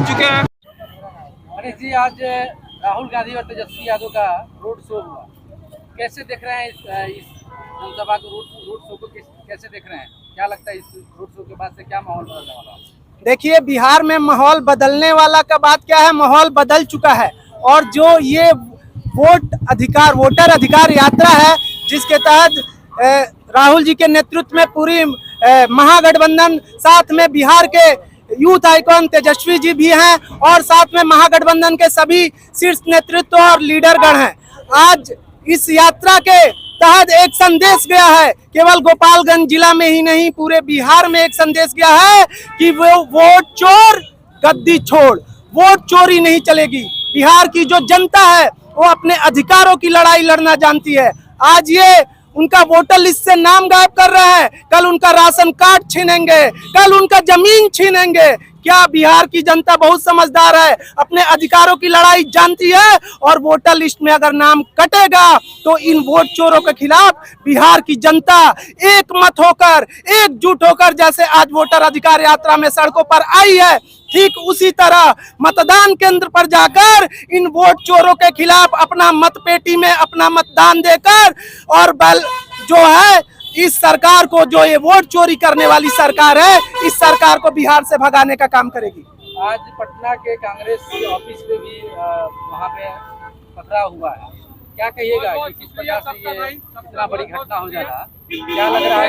पहुंच चुके हैं। अनिश जी, आज राहुल गांधी और तेजस्वी यादव का रोड शो हुआ, कैसे देख रहे हैं इस जनसभा को, रोड शो को कैसे देख रहे हैं? क्या लगता है इस रोड शो के बाद से क्या माहौल बदलने वाला है? देखिए, बिहार में माहौल बदलने वाला का बात क्या है, माहौल बदल चुका है। और जो ये वोटर अधिकार यात्रा है, जिसके तहत राहुल जी के नेतृत्व में पूरी महागठबंधन, साथ में बिहार के यूथ आइकॉन तेजस्वी जी भी हैं और साथ में महागठबंधन के सभी शीर्ष नेतृत्व और लीडरगण हैं। आज इस यात्रा के तहत एक संदेश गया है, केवल गोपालगंज जिला में ही नहीं, पूरे बिहार में एक संदेश गया है कि वो वोट चोर गद्दी छोड़, वोट चोरी नहीं चलेगी। बिहार की जो जनता है वो अपने अधिकारों की लड़ाई लड़ना जानती है। आज ये उनका वोटर लिस्ट से नाम गायब कर रहे हैं, कल उनका राशन कार्ड छीनेंगे, कल उनका जमीन छीनेंगे। क्या बिहार की जनता बहुत समझदार है, अपने अधिकारों की लड़ाई जानती है और वोटर लिस्ट में अगर नाम कटेगा तो इन वोट चोरों के खिलाफ बिहार की जनता एक मत होकर, एकजुट होकर, जैसे आज वोटर अधिकार यात्रा में सड़कों पर आई है, ठीक उसी तरह मतदान केंद्र पर जाकर इन वोट चोरों के खिलाफ अपना मतपेटी में अपना मतदान देकर और जो है इस सरकार को, जो ये वोट चोरी करने वाली सरकार है, इस सरकार को बिहार से भगाने का काम करेगी। आज पटना के कांग्रेस ऑफिस पे भी वहाँ पे पथराव हुआ है, क्या कहिएगा कि किस प्रकार से ये इतना बड़ी घटना हो जाएगा? क्या लग रहा है?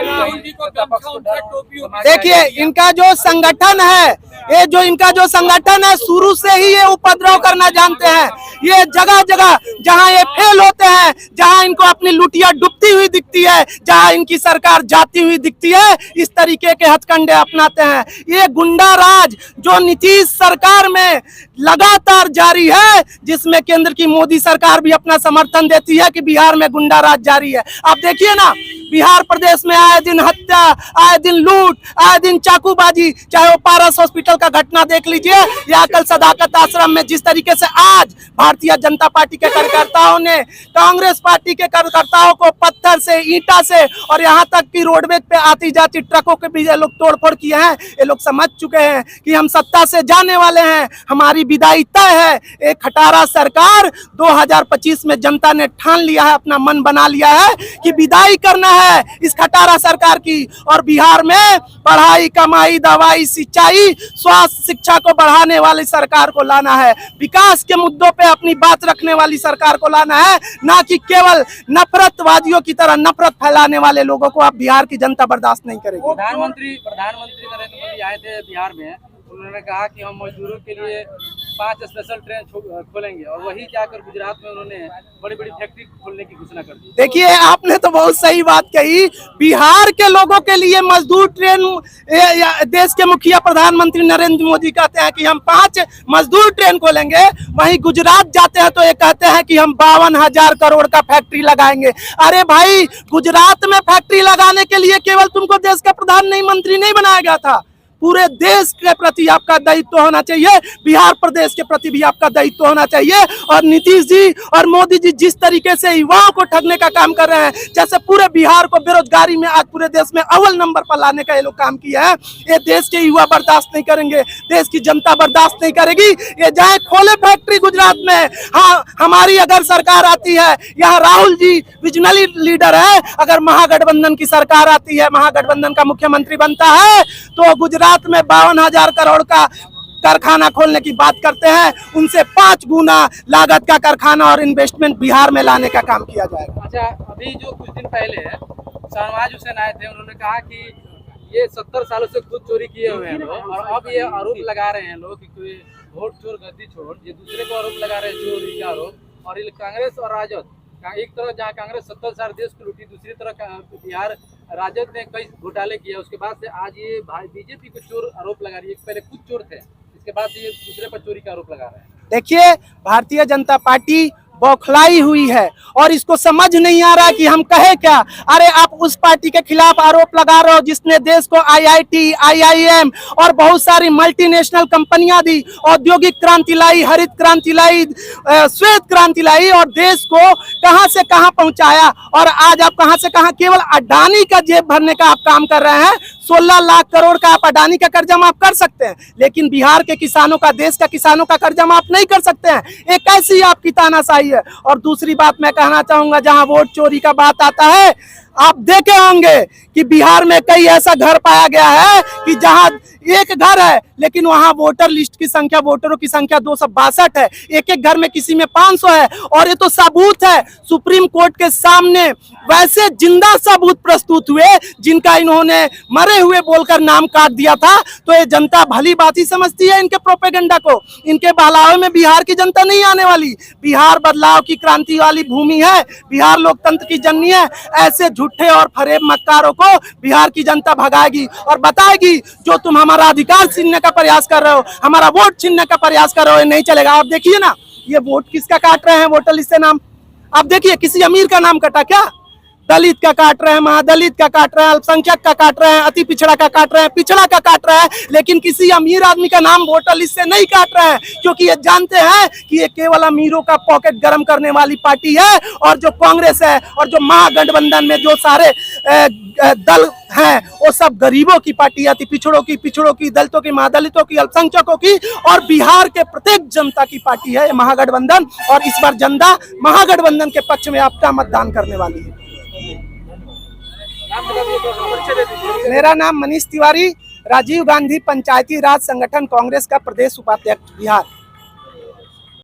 देखिए, इनका जो संगठन है, ये जो इनका जो संगठन है, शुरू से ही ये उपद्रव करना जानते हैं। ये जगह जगह जहां ये फेल होते हैं, जहां इनको अपनी लुटिया डूबती हुई दिखती है, जहां इनकी सरकार जाती हुई दिखती है, इस तरीके के हथकंडे अपनाते हैं। ये गुंडा राज जो नीतीश सरकार में लगातार जारी है, जिसमें केंद्र की मोदी सरकार भी अपना समर्थन देती है कि बिहार में गुंडा राज जारी है। आप देखिए ना, बिहार प्रदेश में आए दिन हत्या, आए दिन लूट, आए दिन चाकूबाजी, चाहे वो पारस हॉस्पिटल का घटना देख लीजिए या कल सदाकत आश्रम में जिस तरीके से आज भारतीय जनता पार्टी के कार्यकर्ताओं ने कांग्रेस पार्टी के कार्यकर्ताओं को पत्थर से, ईंटा से और यहाँ तक कि रोडवेज पे आती जाती ट्रकों के भी ये लोग तोड़फोड़ किए हैं। ये लोग समझ चुके हैं कि हम सत्ता से जाने वाले हैं, हमारी विदाई तय है। एक खटारा सरकार 2025 में जनता ने ठान लिया है, अपना मन बना लिया है कि विदाई करना है इस खटारा सरकार की, और बिहार में पढ़ाई, कमाई, दवाई, सिंचाई, स्वास्थ्य, शिक्षा को बढ़ाने वाली सरकार को लाना है। विकास के मुद्दों पे अपनी बात रखने वाली सरकार को लाना है, ना कि केवल नफरतवादियों की तरह नफरत फैलाने वाले लोगों को अब बिहार की जनता बर्दाश्त नहीं करेगी। प्रधानमंत्री नरेंद्र मोदी आए थे बिहार में, उन्होंने कहा कि हम मजदूरों के लिए 5 स्पेशल ट्रेन खोलेंगे, और वही जाकर गुजरात में उन्होंने बड़ी बड़ी फैक्ट्री खोलने की घोषणा कर दी। देखिए, आपने तो बहुत सही बात कही। बिहार के लोगों के लिए मजदूर ट्रेन, देश के मुखिया प्रधानमंत्री नरेंद्र मोदी कहते हैं कि हम 5 मजदूर ट्रेन खोलेंगे, वहीं गुजरात जाते हैं तो ये कहते हैं कि हम 52,000 करोड़ का फैक्ट्री लगाएंगे। अरे भाई, गुजरात में फैक्ट्री लगाने के लिए केवल तुमको देश का प्रधानमंत्री नहीं बनाया गया था, पूरे देश के प्रति आपका दायित्व होना चाहिए, बिहार प्रदेश के प्रति भी आपका दायित्व होना चाहिए। और नीतीश जी और मोदी जी जिस तरीके से युवाओं को ठगने का काम कर रहे हैं, जैसे पूरे बिहार को बेरोजगारी में आज पूरे देश में अव्वल नंबर पर लाने का ये लोग काम किया है, ये देश के युवा बर्दाश्त नहीं करेंगे, देश की जनता बर्दाश्त नहीं करेगी। ये जाए खोले फैक्ट्री गुजरात में। हाँ, हमारी अगर सरकार आती है, यहाँ राहुल जी विजनरी लीडर है, अगर महागठबंधन की सरकार आती है, महागठबंधन का मुख्यमंत्री बनता है, तो गुजरात में 52,000 करोड़ का कारखाना खोलने की बात करते हैं, उनसे 5 गुना लागत का कारखाना और इन्वेस्टमेंट बिहार में लाने का काम किया जाएगा। अच्छा, अभी जो कुछ दिन पहले शहनवाज हुसैन आए थे, उन्होंने कहा कि ये 70 सालों से खुद चोरी किए हुए हैं लोग, और अब ये आरोप लगा रहे हैं लोग कि कोई वोट चोर गद्दी छोड़, ये दूसरे को आरोप लगा रहे हैं चोरी का आरोप। और कांग्रेस और राजद, एक तरफ जहाँ कांग्रेस 70 साल देश को लूटी, दूसरी तरफ बिहार राजद ने कई घोटाले किए, उसके बाद से आज ये बीजेपी को चोर आरोप लगा रही है। पहले खुद चोर थे, इसके बाद से ये दूसरे पर चोरी का आरोप लगा रहे हैं। देखिए, भारतीय जनता पार्टी बौखलाई हुई है और इसको समझ नहीं आ रहा कि हम कहे क्या। अरे, आप उस पार्टी के खिलाफ आरोप लगा रहे हो जिसने देश को IIT, IIM और बहुत सारी मल्टीनेशनल कंपनियां दी, औद्योगिक क्रांति लाई, हरित क्रांति लाई, श्वेत क्रांति लाई और देश को कहां से कहां पहुंचाया। और आज आप कहां से कहां केवल अडानी का जेब भरने का आप काम कर रहे हैं। 16 लाख करोड़ का आप अडानी का कर्जा माफ कर सकते हैं, लेकिन बिहार के किसानों का, देश का किसानों का कर्जा माफ नहीं कर सकते हैं। एक ऐसी आपकी तानाशाही है। और दूसरी बात मैं कहना चाहूंगा, जहां वोट चोरी का बात आता है, आप देखे होंगे कि बिहार में कई ऐसा घर पाया गया है कि जहां एक घर है लेकिन वहां वोटर लिस्ट की संख्या, वोटरों की संख्या 262 है, एक एक घर में किसी में 500 है। और ये तो सबूत है सुप्रीम कोर्ट के सामने, वैसे जिंदा सबूत प्रस्तुत हुए जिनका इन्होंने मरे हुए बोलकर नाम काट दिया था। तो ये जनता भली बात समझती है इनके प्रोपेगेंडा को। इनके बहलावे में बिहार की जनता नहीं आने वाली। बिहार बदलाव की क्रांति वाली भूमि है, बिहार लोकतंत्र की जननी है। ऐसे झूठे और फरेब मक्कारों को बिहार की जनता भगाएगी और बताएगी, जो तुम हमारा अधिकार छीनने का प्रयास कर रहे हो, हमारा वोट छीनने का प्रयास कर रहे हो, ये नहीं चलेगा। आप देखिए ना, ये वोट किसका काट रहे हैं वोटर लिस्ट से नाम। आप देखिए, किसी अमीर का नाम कटा क्या? दलित का काट रहे हैं, महादलित का काट रहे हैं, अल्पसंख्यक का काट रहे हैं, अति पिछड़ा का काट रहे हैं, पिछड़ा का काट रहे हैं, लेकिन किसी अमीर आदमी का नाम वोटर लिस्ट से नहीं काट रहे हैं, क्योंकि ये जानते हैं कि ये केवल अमीरों का पॉकेट गर्म करने वाली पार्टी है। और जो कांग्रेस है और जो महागठबंधन में जो सारे दल हैं, वो सब गरीबों की पार्टी, अति पिछड़ों की, दलितों की, महादलितों की, अल्पसंख्यकों की और बिहार के प्रत्येक जनता की पार्टी है महागठबंधन। और इस बार जनता महागठबंधन के पक्ष में आपका मतदान करने वाली है। नाम बता दीजिए, थोड़ा सा परिचय दे दीजिए। मेरा नाम मनीष तिवारी, राजीव गांधी पंचायती राज संगठन कांग्रेस का प्रदेश उपाध्यक्ष बिहार।